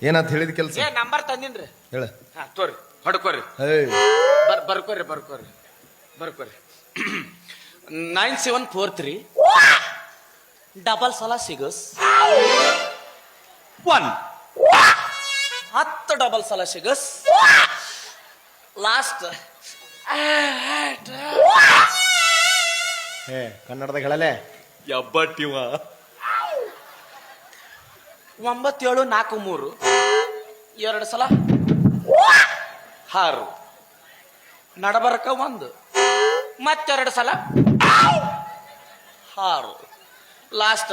ಏನಂತ ಹೇಳಿದ ಕೆಲಸ ಏ ನಂಬರ್ ತಂದಿನ್ರಿ. ಹೇಳ. ಹಾ ತೋರಿ ಹೊಡ್ಕೋರಿ. ಏಯ್ ಬರ್ಕೋರಿ 9743 ಡಬಲ್ ಸಲ ಸಿಗಸ್ 1 10 ಡಬಲ್ ಸಲ ಸಿಗಸ್ ಲಾಸ್ಟ್ ಕನ್ನಡದಾಗ ಹೇಳಲೆ ಎಬ್ಬಟ್ಟಿವ 9743 2 ಸಲ 6 ನಡಬರ್ಕ 1 ಮತ್ತೆರಡು ಸಲ 6 ಲಾಸ್ಟ್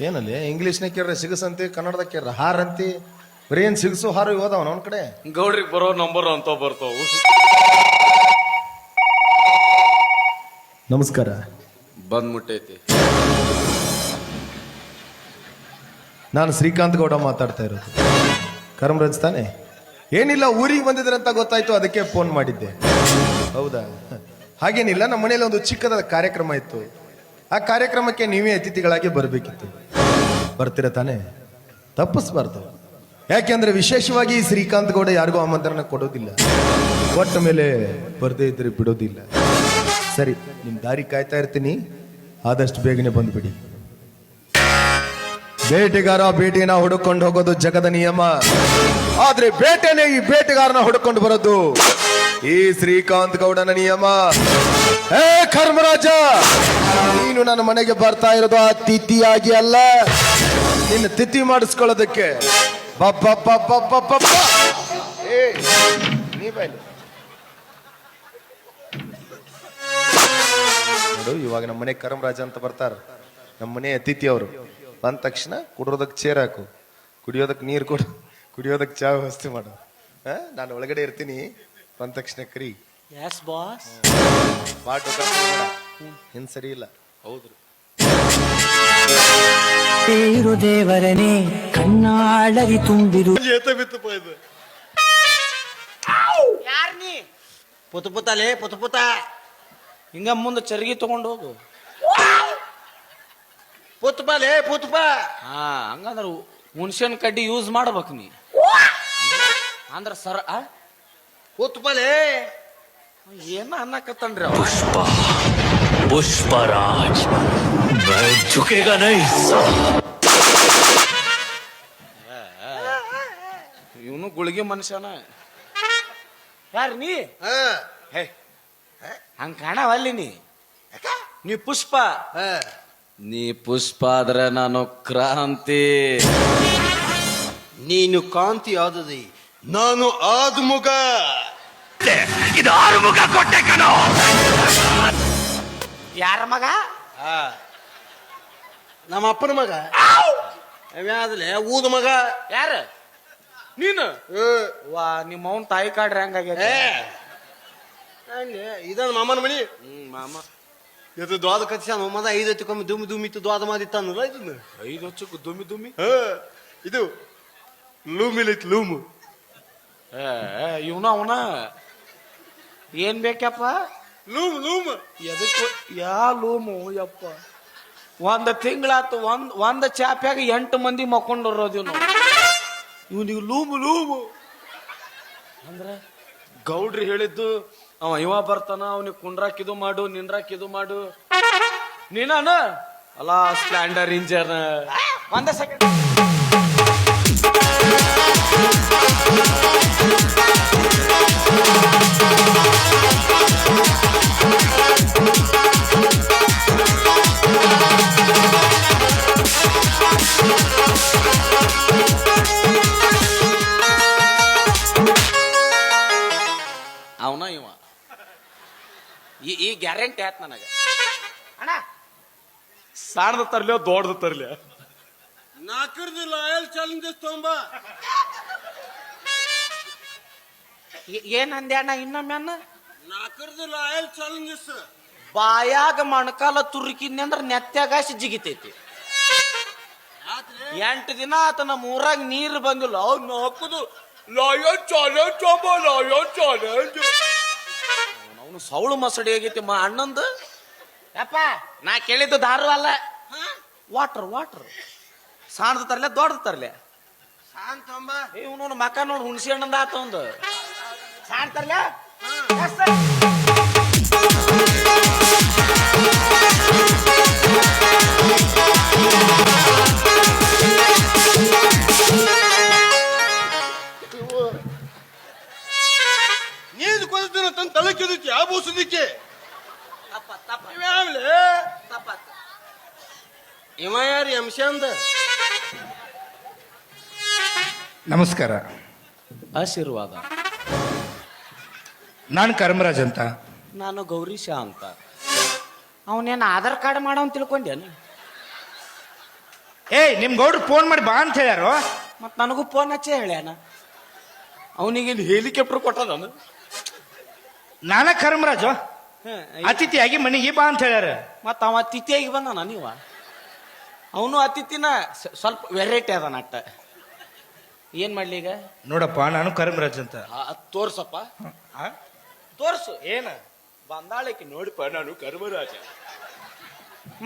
ಏನಲ್ಲಿ ಇಂಗ್ಲೀಷ್ನಾಗ ಕೇಳ್ರೆ ಸಿಗಸಂತಿ, ಕನ್ನಡದಾಗ ಕೇಳ್ರ ಹಾರ್ ಅಂತಿ. ಬರೀ ಏನ್ ಸಿಗಸು ಹಾರು ಹೋದವನ ಅವನ ಕಡೆ. ಗೌಡ್ರಿಗೆ ಬರೋ ನಂಬರ್ ಅಂತ ಬರ್ತಾವು. ನಮಸ್ಕಾರ. ಬಂದ್ಬಿಟ್ಟೈತಿ. ನಾನು ಶ್ರೀಕಾಂತ್ ಗೌಡ ಮಾತಾಡ್ತಾ ಇರೋದು. ಕರ್ಮರಾಜ್ ತಾನೆ? ಏನಿಲ್ಲ, ಊರಿಗೆ ಬಂದಿದ್ರಂತ ಗೊತ್ತಾಯ್ತು, ಅದಕ್ಕೆ ಫೋನ್ ಮಾಡಿದ್ದೆ. ಹೌದಾ? ಹಾಗೇನಿಲ್ಲ, ನಮ್ಮ ಮನೇಲಿ ಒಂದು ಚಿಕ್ಕದ ಕಾರ್ಯಕ್ರಮ ಇತ್ತು. ಆ ಕಾರ್ಯಕ್ರಮಕ್ಕೆ ನೀವೇ ಅತಿಥಿಗಳಾಗಿ ಬರಬೇಕಿತ್ತು. ಬರ್ತೀರ ತಾನೆ? ತಪ್ಪಿಸ್ಬಾರ್ದು. ಯಾಕೆಂದ್ರೆ ವಿಶೇಷವಾಗಿ ಶ್ರೀಕಾಂತ್ ಗೌಡ ಯಾರಿಗೂ ಆಮಂತ್ರಣ ಕೊಡೋದಿಲ್ಲ, ಕೊಟ್ಟ ಮೇಲೆ ಬರ್ದೇ ಇದ್ರೆ ಬಿಡೋದಿಲ್ಲ. ಸರಿ, ನಿಮ್ ದಾರಿ ಕಾಯ್ತಾ ಇರ್ತೀನಿ, ಆದಷ್ಟು ಬೇಗನೆ ಬಂದ್ಬಿಡಿ. ಬೇಟೆಗಾರ ಬೇಟೆನ ಹುಡುಕೊಂಡು ಹೋಗೋದು ಜಗದ ನಿಯಮ, ಆದ್ರೆ ಬೇಟೆನೆ ಈ ಬೇಟೆಗಾರನ ಹುಡುಕೊಂಡು ಬರೋದು ಈ ಶ್ರೀಕಾಂತ್ ಗೌಡನ ನಿಯಮ. ಏ ಕರ್ಮರಾಜ, ನೀನು ನನ್ನ ಮನೆಗೆ ಬರ್ತಾ ಇರೋದು ಆ ತಿಥಿಯಾಗಿ ಅಲ್ಲ, ನಿನ್ನ ತಿಥಿ ಮಾಡಿಸ್ಕೊಳ್ಳೋದಕ್ಕೆ. ಏ ನೀ ಬೈಲಿ ನೋಡು, ಇವಾಗ ನಮ್ಮ ಮನೆ ಕರ್ಮರಾಜ ಅಂತ ಬರ್ತಾರ, ನಮ್ಮ ಮನೆ ಅತಿಥಿ ಅವರು. ಬಂದ ತಕ್ಷಣ ಕುಡಿಯೋದಕ್ಕೆ ಚೇರ್ ಹಾಕು, ಕುಡಿಯೋದಕ್ಕೆ ನೀರು ಕೊಡು, ಕುಡಿಯೋದಕ್ಕೆ ಚಾ ವ್ಯವಸ್ಥೆ ಮಾಡು. ನಾನು ಒಳಗಡೆ ಇರ್ತೀನಿ, ಬಂದ ತಕ್ಷಣ ಕರಿ. Yes boss. ಏನ್ ಸರಿ ಇಲ್ಲ. ಹೌದ್ರಿ. ದೇವರನೇ ಕಣ್ಣಾಳರಿ ತುಂಬಿರು ಯಾರ್ ನೀ? ಪುತಪುತಲೇ ಪುತಪುತ, ಹಿಂಗ ಮುಂದೆ ಚರ್ಗಿ ತಗೊಂಡು ಹೋಗು. ಪುತ್ಪಲೇ ಪುತ್ಪ. ಹಾ, ಹಂಗಂದ್ರ ಹುಣ್ಸೆನ್ ಕಡ್ಡಿ ಯೂಸ್ ಮಾಡ್ಬೇಕು ನೀ. ಅಂದ್ರ ಸರ್ ಪುತ್ಪಲೇ ಏನ ಅನ್ನಕತ್ತನ್ರಿ पुष्पराज मैं झुकेगा नहीं. ಇವನು ಗುಳಿಗೆ ಮನುಷ್ಯನ. ಯಾರ ನೀ? ಹಂಗ ಕಾಣವಲ್ಲಿ ನೀ ಪುಷ್ಪ. ನೀ ಪುಷ್ಪ ಆದ್ರೆ ನಾನು ಕ್ರಾಂತಿ. ನೀನು ಕಾಂತಿ ಆದದಿ, ನಾನು ಆದ್ಮುಗ. ಇದು ಆರು ಮುಖ ಕೊಟ್ಟೆ ಕಣೋ. ಯಾರ ಮಗ? ನಮ್ಮ ಅಪ್ಪನ ಮಗ. ಯಾವ್ದಲೆ ಊದ ಮಗ. ಯಾರ ನೀನು? ವಾ, ನಿಮ್ಮ ಅವನ್ ತಾಯಿ ಕಾಡ್ರಿ ಹಂಗಾಗ್ಯ. ಇದನ್ ಮಾಮನ ಮನಿ. ಮಾಮ ಇದು ದ್ವಾದ ಕತ್ಸ್ಯಾನ ಮದ 5 ಹೊತ್ತಿಗೊಮ್ಮೆ ದುಮ್ಮಿ ದುಮ್ಮಿತ್ತು ದ್ವಾದ ಮಾಡಿತ್ತಾನಲ್ಲ ಇದನ್ನ. 5 ವರ್ಷಕ್ಕೂ ದುಮ್ಮಿ ದುಮ್ಮಿ. ಇದು ಲೂಮಿಲಿತ್ ಲೂಮು. ಇವನ ಅವನ ಏನ್ ಬೇಕಪ್ಪ? Loom loom. ಎದಕ್ಕೆ ಯಾ ಲೂಮು ಯಪ್ಪ? ಒಂದ್ ತಿಂಗಳಾತು, ಒಂದ್ ಚಾಪ್ಯಾಗ 8 ಮಂದಿ ಮಕ್ಕೊಂಡಿರೋದು ಇವನಿಗೆ ಲೂಮು ಲೂಮು ಅಂದ್ರ. ಗೌಡ್ರಿ ಹೇಳಿದ್ದು ಇವ ಬರ್ತಾನ, ಅವನಿಗೆ ಕುಂಡ್ರಾಕ್ ಇದು ಮಾಡು, ನಿಂಡ್ರಾಕ್ ಇದು ಮಾಡು. ನೀನಾನ ಅಲ್ಲ ಸ್ಪ್ಲೆಂಡರ್ ಇಂಜನ್. ಒಂದ ಸೆಕೆಂಡ್. ಅವನ ಇವ ಈ ಗ್ಯಾರಂಟಿ ಆಯ್ತು ನನಗ. ಅಣ್ಣ ಸಣ್ಣದ ತರ್ಲಿ ದೊಡ್ಡದ ತರ್ಲಿ? ನಾಲ್ಕರದಿಲ್ಲ ಆಯಲ್ ಚಾಲೆಂಜಸ್ ತೊಂಬ. ಏನಂದೆ ಅಣ್ಣ ಇನ್ನೊಮ್ಮೆ? ಅಣ್ಣ ನಾಲ್ಕರದಿಲ್ಲ ಆಯಲ್ ಚಾಲೆಂಜಸ್. ಬಾಯಾಗ ಮಣಕಾಲ ತುರುಕಿದ್ನಿ ಅಂದ್ರ ನೆತ್ಯಾಗಾಸಿ ಜಿಗಿತೈತಿ. 8 ದಿನ ಆತ ನಮ್ಮ ಊರಾಗ ನೀರು ಬಂದಿಲ್ಲ. ಅವ್ನು ಹಾಕುದು ಲಾಯನ್ ಚಾಲೆಂಜ್, ಲಾಯನ್ ಚಾಲೆಂಜ್. ಅವನು ಸೌಳು ಮಸಡಿ ಆಗೈತಿ ಅಣ್ಣಂದು. ಯಪ್ಪ ನಾ ಕೇಳಿದ್ದು ದಾರು ಅಲ್ಲ, ವಾಟರ್ ವಾಟರ್. ಸಣ್ಣದ ತರ್ಲೆ ದೊಡ್ಡದು ತರ್ಲೆ? ಶಾಂತಂಬ ಇವನು ಮಕ್ಕ ನೋಡಿ ಹುಣಸಿ ಹಣ್ಣಂದ ಆತ ಒಂದು ಸಣ್ಣ ತರ್ಲೆ. ನೀರು ಕೊಡ್ತೀನ ತನ್ನ ತಲೆ ಕೆದಕ್ಕೆ ಆ ಬೂಸದಿಕ್ಕೆ ಇವ ಯಾರು ಅಂಶ ಅಂದ. ನಮಸ್ಕಾರ, ಆಶೀರ್ವಾದ. ನಾನು ಕರ್ಮರಾಜ್ ಅಂತ. ನಾನು ಗೌರೀಶ ಅಂತ. ಅವನೇನು ಆಧಾರ್ ಕಾರ್ಡ್ ಮಾಡವನ್ ತಿಳ್ಕೊಂಡ್ಯಾನ? ಏಯ್, ನಿಮ್ ಗೌಡ್ರು ಫೋನ್ ಮಾಡಿ ಬಾ ಅಂತ ಹೇಳ್ಯಾರು. ಮತ್ ನನಗೂ ಫೋನ್ ಹಚ್ಚಿ ಹೇಳ್ಯಾನ. ಅವನಿಗೆ ಹೆಲಿಕಾಪ್ಟರ್ ಕೊಟ್ಟದ. ನಾನ ಕರ್ಮರಾಜು ಅತಿಥಿಯಾಗಿ ಮನೆಗೆ ಬಾ ಅಂತ ಹೇಳ್ಯಾರ. ಮತ್ತ ಅವ ಅತಿಥಿಯಾಗಿ ಬಂದಾನ. ನೀವ ಅವನು ಅತಿಥಿನ ಸ್ವಲ್ಪ ವೆರೈಟಿ ಅದ ನಟ್ಟ. ಏನ್ ಮಾಡ್ಲಿ ಈಗ? ನೋಡಪ್ಪ, ನಾನು ಕರ್ಮರಾಜ್ ಅಂತ. ತೋರ್ಸಪ್ಪ, ತೋರ್ಸು. ಏನ ಬಂದಾಳಕ್ಕೆ ನೋಡಿಪ, ನಾನು ಕರ್ಮರಾಜ.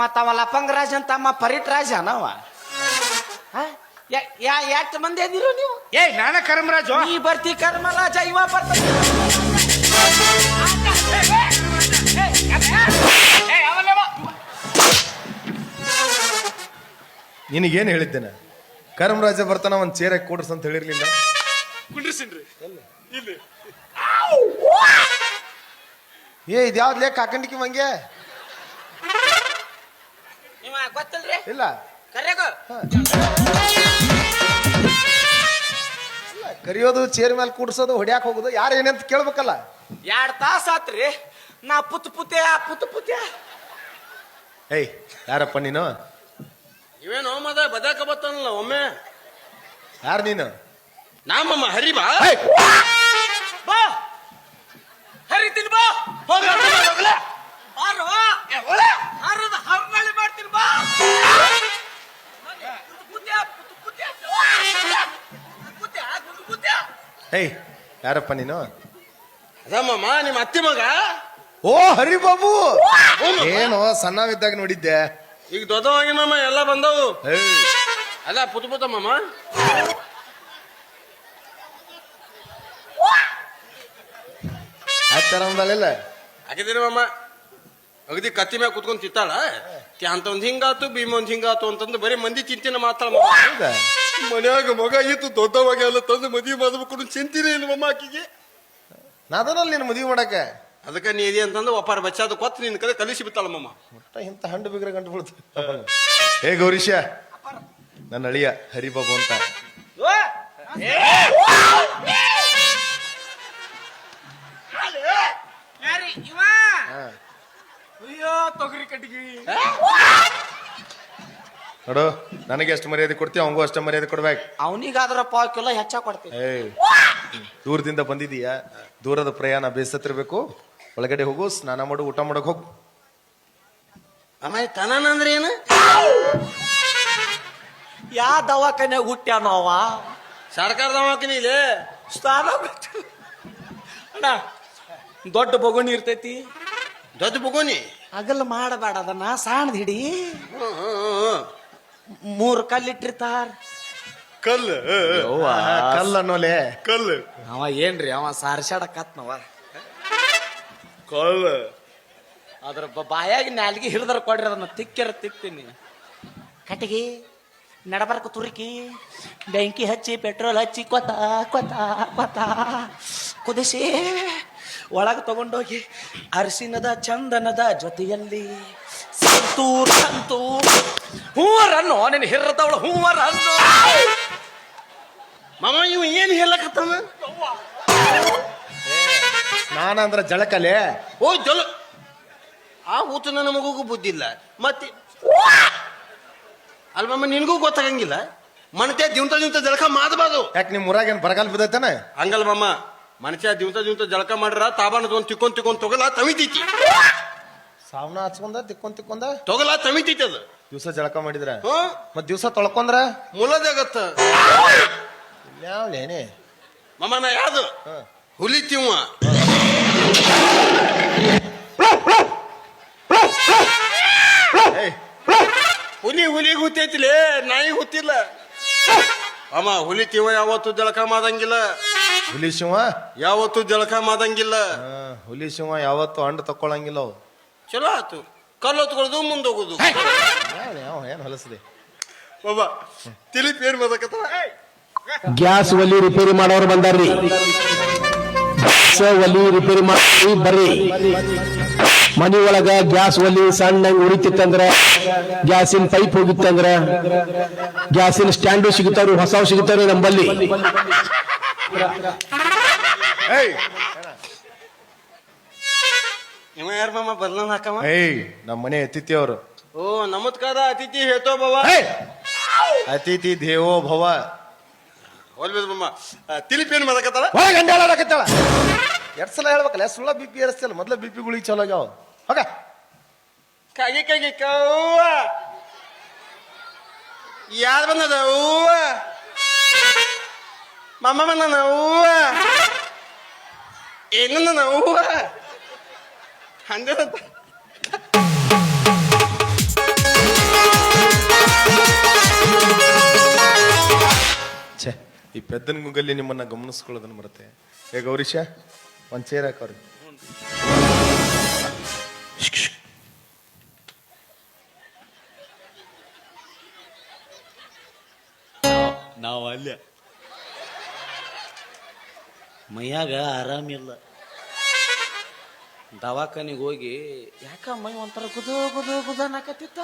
ಮತ್ತ ಅವ ಲಪಂಗರಾಜ್ ಅಂತ ಅಮ್ಮ ಪರಿಟ್ ರಾಜ ಅನವ. ಎಷ್ಟು ಮಂದಿ ಅದಿರು ನೀವು? ಏಯ್, ನಾನ ಕರ್ಮರಾಜು. ನೀ ಬರ್ತಿ ಕರ್ಮರಾಜ, ಇವ ಬರ್ತಾನೆ. ನಿನಗೇನು ಹೇಳಿದ್ದೇನೆ? ಕರ್ಮರಾಜ ಬರ್ತಾನ, ಒಂದ್ ಚೇರ್ ಕೂಡ್ಸ್ ಅಂತ ಹೇಳಿರ್ಲಿಲ್ಲ? ಏ, ಇದ್ಯಾವ್ದು ಲೇಖ ಹಾಕೊಂಡಿಕಿ ಮಂಗೆ ಗೊತ್ತಲ್ರಿ? ಇಲ್ಲ ಕರೆಗೋ ಕರಿಯೋದು, ಚೇರ್ ಮೇಲೆ ಕೂಡ್ಸೋದು, ಹೊಡ್ಯಾಕ್ ಹೋಗೋದು, ಯಾರು ಏನಂತ ಕೇಳ್ಬೇಕಲ್ಲ. 2 ತಾಸ ಆತ್ರಿ ನಾ ಪುತ್ ಪುತ್ಯ. ಏಯ್, ಯಾರಪ್ಪ ನೀನು? ಇವೇನೋ ಮದ ಬದಾಕ ಬತ್ತಾನಲ್ಲ ಒಮ್ಮೆ. ಯಾರು ನೀನು? ನಾಮಮ್ಮ ಹರಿ ಬಾ. ಬಾ ಹರಿತೀನಿ, ಬಾ ಹರಳಿ ಮಾಡ್ತೀನಿ, ಬಾ. ಏಯ್, ಯಾರಪ್ಪ ನೀನು? ಅದಮ್ಮಮ್ಮ ನಿಮ್ಮ ಅತ್ತಿ ಮಗ. ಓ, ಹರಿಬಾಬು. ಏನು ಸಣ್ಣವಿದ್ದಾಗ ನೋಡಿದ್ದೆ, ಈಗ ದೊಡ್ಡವಾಗಿನಮ್ಮ ಎಲ್ಲ ಬಂದವು. ಏಯ್, ಅಲ್ಲ ಪುತ್ತಮ್ಮ. ಆಯ್ತಾರಲ್ಲ. ಹಾಕಿದಿರಿ ಮಮ್ಮ ಅಗದಿ ಕತ್ತಿ ಮ್ಯಾಗ ಕುತ್ಕೊಂಡ್ ತಿತ್ತಾಳ. ಅಂತ ಒಂದ್ ಹಿಂಗಾತು, ಭೀಮ ಒಂದ್ ಹಿಂಗಾತು ಅಂತಂದು ಬರೀ ಮಂದಿ ಚಿಂತಿನ ಮಾತಾಡ. ಹೌದಾ? ಮನ್ಯಾಗ ಮಗ ಇತ್ತು, ದೊಡ್ಡವಾಗಿ ಎಲ್ಲ ತಂದು ಮದುವೆ ಮಾಡ್ಬೇಕು ಚಿಂತಿನೇ ಇಲ್ಲ ಮಮ್ಮ ಆಕಿಗೆ. ನಾದನಲ್ಲ ನೀನು ಮದುವೆ ಮಾಡಕ್ಕೆ. ಅದಕ್ಕೆ ನೀ ಇದೆ ಅಂತಂದು ಒಪ್ಪಾರ ಬಚ್ಚಾದ ಕೊತ್ತು ನಿನ್ ಕಡೆ ಕಲಿಸಿ ಬಿತ್ತಾಳ ಮಮ್ಮ. ಒಟ್ಟ ಇಂಥ ಹಂಡು ಬಿಗ್ರೆ ಗಂಟು ಬಿಡ್ತು. ಹೇ ಗೌರೀಶ, ನನ್ನ ಅಳಿಯ ಹರಿಬಾಬು ಅಂತ. ಅಯ್ಯೋ ತೊಗರಿ ಕಟ್ಟಿಗೆ. ನೋಡು, ನನಗೆ ಎಷ್ಟು ಮರ್ಯಾದೆ ಕೊಡ್ತೀವಿ, ಅವಂಗೂ ಅಷ್ಟೇ ಮರ್ಯಾದೆ ಕೊಡ್ಬೇಕು. ಅವನಿಗಾದ್ರ ಪಾಕಿಲ್ಲ ಹೆಚ್ಚ ಕೊಡ್ತೀನಿ. ಏಯ್, ದೂರದಿಂದ ಬಂದಿದೀಯ, ದೂರದ ಪ್ರಯಾಣ ಬೇಸತ್ತಿರ್ಬೇಕು. ಒಳಗಡೆ ಹೋಗು, ಸ್ನಾನ ಮಾಡು, ಊಟ ಮಾಡಕ್ ಹೋಗು. ಅಮ್ಮ ತನಾನ ಅಂದ್ರೆ ಏನು? ಯಾ ದವಾಖಾನೆ ಹುಟ್ಟ್ಯಾನೋ ಅವ? ಸರ್ಕಾರ ದವಾಖಾನೆ ಇದೆ. ಸ್ನಾನ ಅಣ್ಣ, ದೊಡ್ಡ ಬಗುಣಿ ಇರ್ತೈತಿ, ದೊಡ್ಡ ಬಗೋನಿ ಅಗಲ್ ಮಾಡಬೇಡ, ಅದನ್ನ ಸಾಣದ್ ಹಿಡಿ. 3 ಕಲ್ಲಿಟ್ಟಿರ್ತಾರ. ಕಲ್ಲು ಕಲ್ಲ ಅನ್ನೋಲೆ ಕಲ್ಲು. ಅವ ಏನ್ರಿ ಅವ ಸಾರ್ಸಾಡಕತ್ನವ. ಕಲ್ಲು ಅದ್ರ ಬಾಯಾಗಿ ನಾಲ್ಗಿ ಹಿಡಿದ್ರ ಕೊಡ್ರಿ, ಅದನ್ನ ತಿಕ್ತೀನಿ. ಕಟ್ಟಿಗೆ ನಡಬರ್ಕ ತುರುಕಿ ಬೆಂಕಿ ಹಚ್ಚಿ ಪೆಟ್ರೋಲ್ ಹಚ್ಚಿ ಕೊತ ಕುದಿಸಿ ಒಳಗ ತಗೊಂಡೋಗಿ ಅರಿಶಿನದ ಚಂದನದ ಜೊತೆಯಲ್ಲಿ ಸಂತೂರ್ ಹೂವರನ್ನು ನಿನ್ನ ಹಿರ್ರದವಳು ಹೂವರನ್ನು. ಮಾಮ ಇವ್ ಏನ್ ಹೇಳಕತ್ತಾನ? ಸ್ನಾನ ಅಂದ್ರ ಜಳಕಲೆ. ಓ ಜಲ ಆ ಊಟ ನನ್ನ ಮಗುಗೂ ಬುದ್ಧಿ ಇಲ್ಲ ಮತ್ತೆ. ಅಲ್ಮಮ್ಮ ನಿನ್ಗೂ ಗೊತ್ತಾಗಂಗಿಲ್ಲ. ಮನತೆ ದಿವ್ತ ಜಳಕ ಮಾಡಬಾರ್ದು. ಯಾಕೆ ನಿಮ್ ಊರಾಗ ಏನ್ ಬರಗಾಲ ಬಿದ್ದೈತಾನ? ಹಂಗಲ್ ಮಮ್ಮ, ಮನುಷ್ಯ ದಿವ್ಸ ಜಳಕ ಮಾಡ್ರ ತಾಬಾನ ತಿಕ್ಕೊಂಡ್ ತೊಗಲ ತಮಿತೈತಿ. ಸಾವನ ಹಚ್ಕೊಂಡ ತಿಕ್ಕೊಂದ ತೊಗಲ ತಮಿತೈತಿ ಅದು. ದಿವ್ಸ ಜಳಕ ಮಾಡಿದ್ರ ಹ್ಮ್ ಮತ್ ದಿವ್ಸ ತೊಳ್ಕೊಂಡ್ರ ಮುಲದಾಗತ್ತ. ಯಾವ್ಲೇನೆ ಮಮ್ಮ ನಾ ಯಾವ್ದು ಹುಲಿತೀವ ಏಯ್ ಹುಲಿ ಹುತ್ತೈತಿಲೇ ನಾಯಿ ಹುತ್ತಿಲ್ಲ ಅಮ್ಮ ಹುಲಿ ತೀವ ಯಾವತ್ತು ಜಳಕ ಮಾಡಂಗಿಲ್ಲ ಹುಲಿ ಶಿವ ಯಾವತ್ತು ಜಳಕ ಮಾಡಂಗಿಲ್ಲ ಹುಲಿ ಶಿವ ಯಾವತ್ತು ಹಣ್ಣು ತಕ್ಕೊಳಂಗಿಲ್ಲ ಅವು ಚಲೋ ಆತು ಕಲ್ಲು ಹೊತ್ಕೊಳ್ಳೋದು ಮುಂದೋಗುದು ಏನ್ ಹೊಲಸದೆ ಬಾಬಾ ತಿಲಿಪ್ ಏನ್ ಬದಕತ್ತ ಗ್ಯಾಸ್ ಒಲಿ ರಿಪೇರಿ ಮಾಡೋರು ಬಂದಾರ್ರಿ ಒಲಿ ರಿಪೇರಿ ಮಾಡಿ ಬರ್ರಿ ಮನಿ ಒಳಗ ಗ್ಯಾಸ್ ಒಲಿ ಸಣ್ಣ ಉರಿತಿತ್ತಂದ್ರ ಗ್ಯಾಸಿನ ಪೈಪ್ ಹೋಗಿತ್ತಂದ್ರ ಗ್ಯಾಸಿನ ಸ್ಟ್ಯಾಂಡು ಸಿಗುತ್ತಾರು ಹೊಸವು ಸಿಗುತ್ತಾರು ನಂಬಲ್ಲಿ ಏಯ್ ಇವ ಯಾರ ಮಾಮ ಬದಲನ್ ಹಾಕವ ಏಯ್ ನಮ್ಮ ಮನೆ ಅತಿಥಿ ಅವರು ಓ ನಮಸ್ಕಾರ ಅತಿಥಿ ಹೇಳ್ತೋ ಬಾಬಾ ಅತಿಥಿ ದೇವೋ ಭವ ಹೋಲ್ಬೇದ ಮಾಮ ತಿಲಿಪ್ ಏನ್ ಬದಕತ್ತಲ್ಲ ಒಳಗೆ ಗಂಡಾಳಕತ್ತಾಳ ಎರಡ್ ಸಲ ಹೇಳ್ಬೇಕಲ್ಲ ಸುಳ್ಳ ಬಿಪಿ ಏರಿಸ್ತಿಲ್ಲ ಮೊದ್ಲ ಬಿಪಿ ಗುಳಿಗೆ ಚಲೋ ಆಗ್ಯಾವ ಹೋಗ ಕಾಗಿ ಕವ್ವ ಯಾರು ಬಂದದ ಹೂವ ಮಾಮ ಬಂದನ ಹೂವ ಏನಂದನ ಹೂವ ಹಂಗದ ಛೇ ಈ ಪೆದ್ದನ ಗುಂಗಲ್ಲಿ ನಿಮ್ಮನ್ನ ಗಮನಿಸ್ಕೊಳ್ಳೋದನ್ನ ಬರುತ್ತೆ ಏ ಗೌರೀಶ ಒಂದ್ ಚೇರ್ ಹಾಕೋರಿ ನಾವು ಅಲ್ಲೇ ಮೈಯಾಗ ಆರಾಮಿಲ್ಲ ದವಾಖಾನಿಗೆ ಹೋಗಿ ಯಾಕ ಮೈ ಒಂಥರ ಗುದ ನಾಕತ್ತಿತ್ತ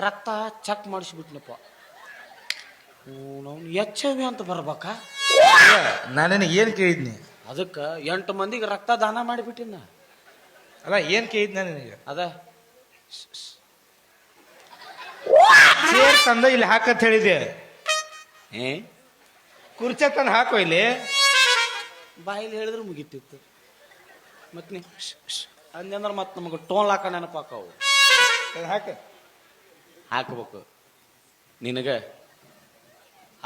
ರಕ್ತ ಚೆಕ್ ಮಾಡಿಸ್ಬಿಟ್ನಪ್ಪ ನಾವು ಎಚ್ ಐ ವಿ ಅಂತ ಬರ್ಬೇಕಾ ನಾನೇನು ಏನ್ ಕೇಳಿದ್ನಿ ಅದಕ್ಕೆ 8 ಮಂದಿಗೆ ರಕ್ತ ದಾನ ಮಾಡಿಬಿಟ್ಟಿನ ಅಲ್ಲ ಏನ್ ಕೇಳಿದ್ನ ನಿನಗೆ ಅದ ಚೇರ್ ತಂದ ಇಲ್ಲಿ ಹಾಕಂತ ಹೇಳಿದೆ ಏ ಕುರ್ಚೆ ತಂದು ಹಾಕೋ ಇಲ್ಲಿ ಬಾಯಿಲಿ ಹೇಳಿದ್ರೆ ಮುಗಿತಿತ್ತು ಮತ್ ನೀ ಅಂದಂದ್ರೆ ಮತ್ತೆ ನಮಗೆ ಟೋಲ್ ಹಾಕ ನೆನಪಾಕವು ಹಾಕ ಹಾಕ್ಬೇಕು ನಿನಗೆ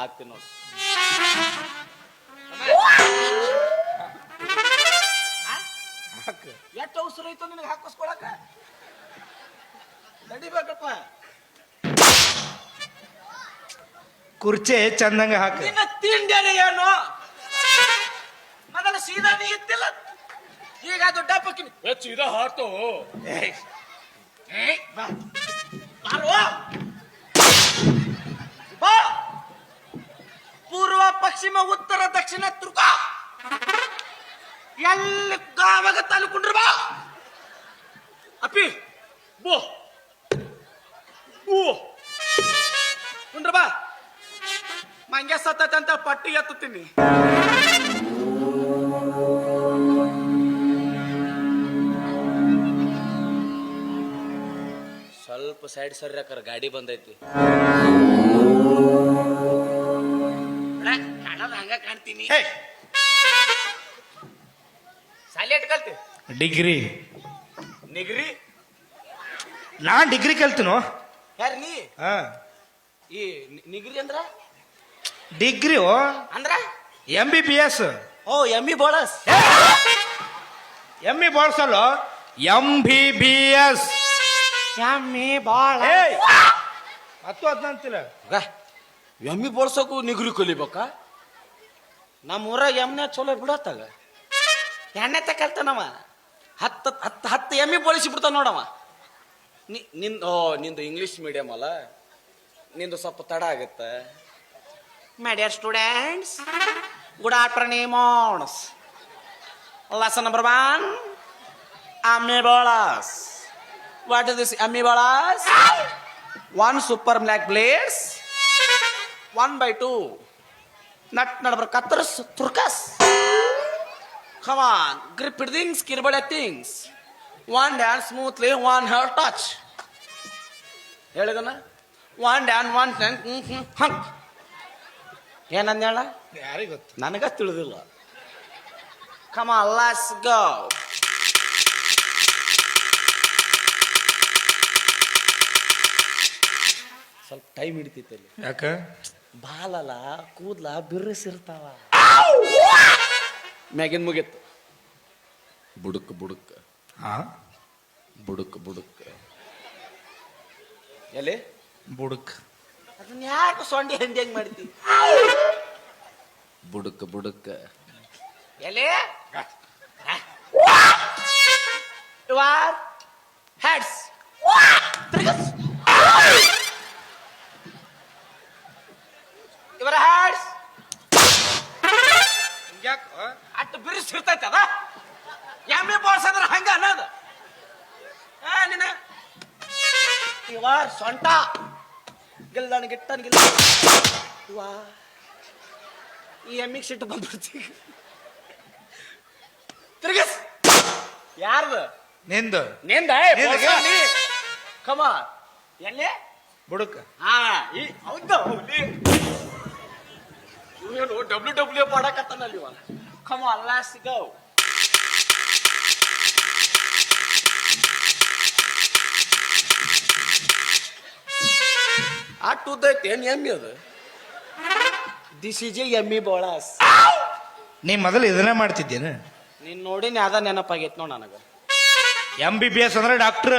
ಹಾಕ್ತೀನಿ ನೋಡಿ ಎಷ್ಟು ಅವಸರ ಐತೋ ನಿನಗೆ ಹಾಕಿಸ್ಕೊಳಕ ನಡಿಬೇಕಪ್ಪ ಕುರ್ಚೆ ಚಂದಂಗ ಹಾಕ ನಿನ್ನ ತಿಂಡಿಯೇ ಏನು ಮೊದಲ ಸೀದಾ ನೀ ಇತ್ತಿಲ್ಲ ಈಗ ಅದು ಡಬ್ಬಕ್ಕಿನಿ ಸೀದಾ ಹಾರ್ತು ಬಾ ಪೂರ್ವ ಪಶ್ಚಿಮ ಉತ್ತರ ದಕ್ಷಿಣ ತುರ್ಕ ಎಲ್ಲಿ ಗಾವಾಗ ತಾಲೂಕುಂಡ್ರ ಬಾ ಅಪ್ಪಿ ಬೋ ಕುಂಡ್ರ ಬಾ ಮಂಗೆ ಸತ್ತಂತ ಪಟ್ಟಿ ಎತ್ತುತ್ತೀನಿ ಸ್ವಲ್ಪ ಸೈಡ್ ಸರ್ಯಾಕರ ಗಾಡಿ ಬಂದೈತಿ ಹಂಗ ಕಾಣ್ತೀನಿ ಸಾಲಿ ಎಟ್ ಕಲ್ತಿ ಡಿಗ್ರಿ ನಿಗ್ರಿ ನಾನ್ ಡಿಗ್ರಿ ಕಲ್ತೀನೋ ಯಾರ ನೀ ಹಾ ಈ ನಿಗ್ರಿ ಅಂದ್ರ ಡಿಗ್ರಿ ಅಂದ್ರ MBBS ಓ ಎಮ್ಮಿ ಬೋಳಸ್ ಎಮ್ಮಿ ಬಾಳ್ಸಲ್ಲ MBBS ಎಮ್ಮಿ ಬಾಳ ಹತ್ತು ಹದಿನಂತಿಲ್ಲ ಎಮ್ಮಿ ಬೋಳ್ಸೋಕು ನಿಗ್ರಿ ಕಲಿಬೇಕಾ ನಮ್ಮ ಊರಾಗ ಎಮ್ನೆ ಚಲೋ ಬಿಡತ್ತಾಗ ಎಣ್ಣೆ ತಕಲ್ತಾನವ ಹತ್ತು ಎಮ್ಮಿ ಬೋಳಿಸಿ ಬಿಡ್ತಾನ ನೋಡವ ನಿಂದು ಇಂಗ್ಲಿಷ್ ಮೀಡಿಯಂ ಅಲ್ಲ ನಿಂದು ಸ್ವಲ್ಪ ತಡ ಆಗತ್ತೆ My dear students, good afternoon. Lesson number 1, amoebas. What is this amoebas? 1 super black blades, 1/2. Nut number cutters, turkas. Come on, grip things, kirbada things. 1 dance smoothly, 1 hair touch. Heligana? 1 dance, 1 thing, hunk. ಏನಂದೇಳ ಯಾರಿಗೆ ಗೊತ್ತು ನನಗ ತಿಳಿದಿಲ್ಲ come on let's go ಸ್ವಲ್ಪ time ಹಿಡಿತೈತಲ್ಲಿ ಯಾಕ ಬಾಲಲ್ಲ ಕೂದ್ಲ ಬಿರ್ರಿಸಿರ್ತಾವ ಮ್ಯಾಗಿನ್ ಮುಗಿತ್ತು ಬುಡುಕ್ ಬುಡುಕ್ ಹಾ ಬುಡುಕ್ ಬುಡುಕ್ ಎಲೆ ಬುಡಕ್ ಅದನ್ನ ಯಾಕೆ ಸೊಂಡಿ ಹೆಂಡಿ ಹೆಂಗ್ ಮಾಡ್ತಿ ಬುಡಕ್ ಬುಡಕ್ ಎಲೆ ಯುವರ್ ಹೆಡ್ಸ್ ಇವರ ಹೆಡ್ಸ್ ಯಾಕ ಅಟ್ಟು ಬಿರುಸಿರ್ತೈತೆ ಅದ ಎಮ್ಮೆ ಬೋಳ್ಸಂದ್ರ ಹಂಗ ಅನ್ನೋದು ನಿನ್ನ ಇವ ಸೊಂಟ ಗಿಲ್ಲಣಗಿಟ್ಟನ್ಗಿಲ್ಲ ಇವ ಈ ಎಮ್ಮಿಗೆ ಸಿಟ್ಟು ಬಂದ್ಬಿಡ್ತಿ ತಿರ್ಗಿಸ್ ಯಾರ್ದು ನಿಂದು ನಿಂದ ಕಮ ಎಲ್ಲಿ ಬುಡಕ್ ಹಾ ಈ ಹೌದು ಇವನು ಡಬ್ಲ್ಯೂ ಮಾಡಕತ್ತಾನಲ್ಲಿ ಇವ ಕಮ ಲಾಸ್ಟ್ ಗೋ ಅಟ್ಟು ಉದ್ದ ಐತಿ ಏನ್ ಎಮ್ಮಿ ಅದು ದಿಸ್ ಈಸ್ ಎಮ್ಮಿ ಬೋಳಾಸ್ ನೀ ಮೊದಲು ಇದನ್ನ ಮಾಡ್ತಿದ್ದೇನ ನೀನ್ ನೋಡಿ ಅದ ನೆನಪಾಗೈತ್ ನೋಡ್ ನನಗ MBBS ಅಂದ್ರೆ ಡಾಕ್ಟರ್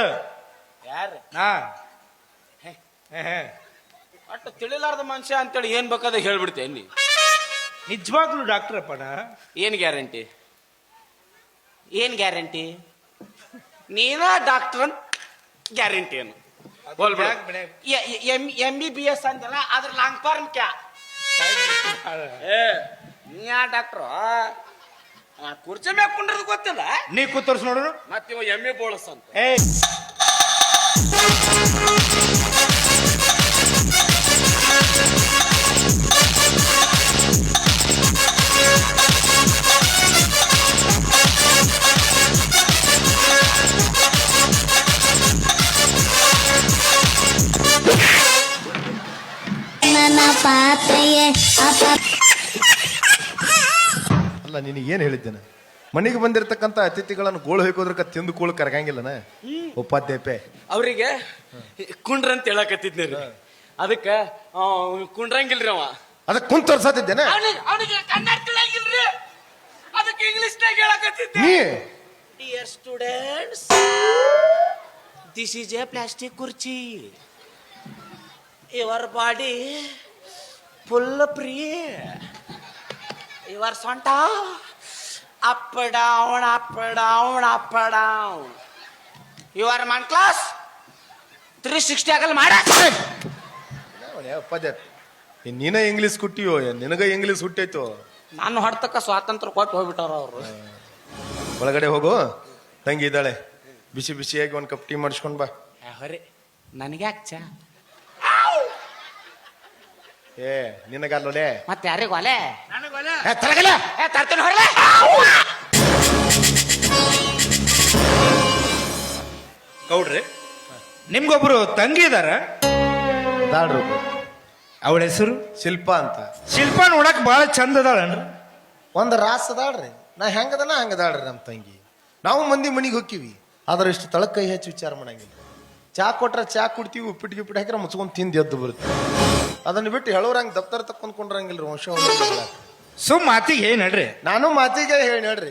ಯಾರು ಹಾ ಅಟ್ಟು ತಿಳಿಲಾರ್ದ ಮನುಷ್ಯ ಅಂತೇಳಿ ಏನ್ ಬೇಕಾದ ಹೇಳ್ಬಿಡ್ತೇನೆ ನೀ ನಿಜವಾಗ್ಲೂ ಡಾಕ್ಟರ್ ಅಪ್ಪಣ ಏನ್ ಗ್ಯಾರಂಟಿ ಏನ್ ಗ್ಯಾರಂಟಿ ನೀನ ಡಾಕ್ಟರ್ ಅಂತ ಗ್ಯಾರಂಟಿ ಏನು MBBS ಅಂತಲ್ಲ ಅದ್ರ ಲಾಂಗ್ ಫಾರ್ಮ್ ಕ್ಯಾ ನೀ ಯಾ ಡಾಕ್ಟ್ರು ಕುರ್ಚಿ ಮ್ಯಾಗ ಕುಂಡ್ರದ್ ಗೊತ್ತಿಲ್ಲ ನೀ ಕೂತರ್ಸ್ ನೋಡು ಮತ್ತ ಇವ ಎಮ್ಮೆ ಬೋಳಸ್ ಅಂತ ಏ ನನ್ನ ಪಾತ್ರೆಯೇ ಅಲ್ಲ ನಿನಗೆ ಏನು ಹೇಳಿದ್ದೇನೆ ಮನೆಗೆ ಬಂದಿರತಕ್ಕಂಥ ಅತಿಥಿಗಳನ್ನು ಗೋಳು ಹೊಯ್ಕೋದ್ರಕ ತಿಂದು ಕೂಳು ಕರಗಂಗಿಲ್ಲನ ಉಪಾಧ್ಯಾಯಪೆ ಅವ್ರಿಗೆ ಕುಂಡ್ರ ಅಂತ ಹೇಳಕತ್ತಿದ್ನಿ ರೀ ಅದಕ್ಕ ಕುಂಡ್ರಂಗಿಲ್ರಿ ಅವ ಅದಕ್ಕೆ ಕುಂತರ್ಸತ್ತಿದ್ದೇನೆ ಅವನಿಗೆ ಕನ್ನಡ ತಿಳಿಯಂಗಿಲ್ರಿ ಅದಕ್ಕೆ ಇಂಗ್ಲಿಷ್ನಾಗ ಹೇಳಕತ್ತಿದ್ದೆ ನೀ dear students this is a plastic kurchi your body full free your sonta up down up down up down your man class 360 ಆಗಲ್ಲ ಮಾಡ ಉಪಾಧ್ಯಾಯ ನೀನ ಇಂಗ್ಲೀಷ್ ಕುಟ್ಟಿಯೋ ನಿನಗ ಇಂಗ್ಲೀಷ್ ಹುಟ್ಟೈತೋ ನಾನು ಹೊಡ್ತಕ್ಕ ಸ್ವಾತಂತ್ರ್ಯ ಕೊಟ್ಟು ಹೋಗ್ಬಿಟ್ಟಾರ ಅವರು ಒಳಗಡೆ ಹೋಗು ತಂಗಿ ಇದ್ದಾಳೆ ಬಿಸಿ ಬಿಸಿಯಾಗಿ ಒಂದು ಕಪ್ ಟೀ ಮಾಡಿಸ್ಕೊಂಡ್ ಬಾ ಹೊರೆ ನನಗೆ ಯಾಕೆ ಚಾ ಏ ನಿನಗಲ್ಲೋಲೆ ಮತ್ತೆ ಯಾರಿಗೂ ಅಲೆ ತರಗಲ್ಲ ತರ್ತೇನೆ ಹೊರಲೆ ಗೌಡ್ರಿ ನಿಮ್ಗೊಬ್ರು ತಂಗಿ ಇದಾರ ದಾಡ್ರು ಅವಳ ಹೆಸರು ಶಿಲ್ಪ ಅಂತ ಶಿಲ್ಪ ನೋಡಕ್ ಬಹಳ ಚಂದ ಅದಾಳನ್ರಿ ಒಂದು ರಾಸ್ ಅದಾಳ್ರಿ ನಾ ಹೆಂಗದನ ಹಂಗದಾಳ್ರಿ ನಮ್ಮ ತಂಗಿ ನಾವು ಮಂದಿ ಮನಿಗೆ ಹೋಗ್ತೀವಿ ಆದ್ರೆ ಇಷ್ಟು ತಳಕ್ ಕೈ ಹೆಚ್ಚು ವಿಚಾರ ಮಾಡಂಗಿಲ್ಲ ಚಾ ಕೊಟ್ರೆ ಚಾ ಕುಡ್ತೀವಿ ಉಪ್ಪಿಟ್ಟು ಗಿಪ್ಪಿಟ್ಟು ಹಾಕಿದ್ರೆ ಮುಚ್ಕೊಂಡು ತಿಂದು ಎದ್ದು ಬರುತ್ತೆ ಅದನ್ನ ಬಿಟ್ಟು ಹೇಳೋರಂಗೆ ದಪ್ತರ ತಕ್ಕೊಂಡ್ಕೊಂಡ್ರಂಗಿಲ್ರಿ ವಂಶ ಸುಮ್ ಮಾತಿಗೆ ಏನ್ ನಡ್ರಿ ನಾನು ಮಾತಿಗೆ ಹೇಳಿ ಹೇಳ್ರಿ